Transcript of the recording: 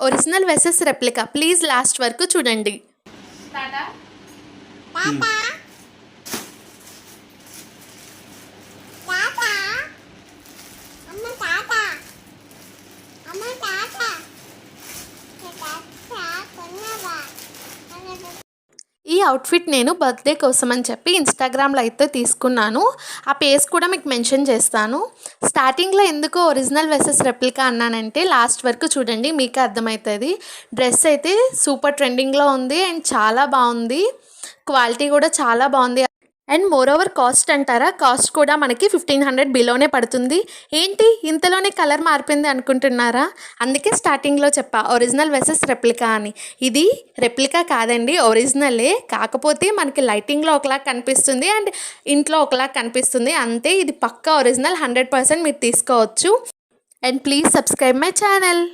Original వెసెస్ replica. Please last వరకు చూడండి. ఈ అవుట్ఫిట్ నేను బర్త్డే కోసం అని చెప్పి ఇన్స్టాగ్రామ్లో అయితే తీసుకున్నాను. ఆ పేజ్ కూడా మీకు మెన్షన్ చేస్తాను. స్టార్టింగ్లో ఎందుకు ఒరిజినల్ వెసెస్ రెప్లికా అన్నానంటే లాస్ట్ వరకు చూడండి, మీకే అర్థమవుతుంది. డ్రెస్ అయితే సూపర్ ట్రెండింగ్లో ఉంది అండ్ చాలా బాగుంది. క్వాలిటీ కూడా చాలా బాగుంది. అండ్ మోర్ ఓవర్ కాస్ట్ అంటారా, కాస్ట్ కూడా మనకి 1500 బిలోనే పడుతుంది. ఏంటి ఇంతలోనే కలర్ మారిపోయింది అనుకుంటున్నారా? అందుకే స్టార్టింగ్లో చెప్పా ఒరిజినల్ వెసెస్ రెప్లికా అని. ఇది రెప్లికా కాదండి, ఒరిజినలే. కాకపోతే మనకి లైటింగ్లో ఒకలా కనిపిస్తుంది అండ్ ఇంట్లో ఒకలా కనిపిస్తుంది అంతే. ఇది పక్కా ఒరిజినల్, 100% మీరు తీసుకోవచ్చు. And please subscribe my channel.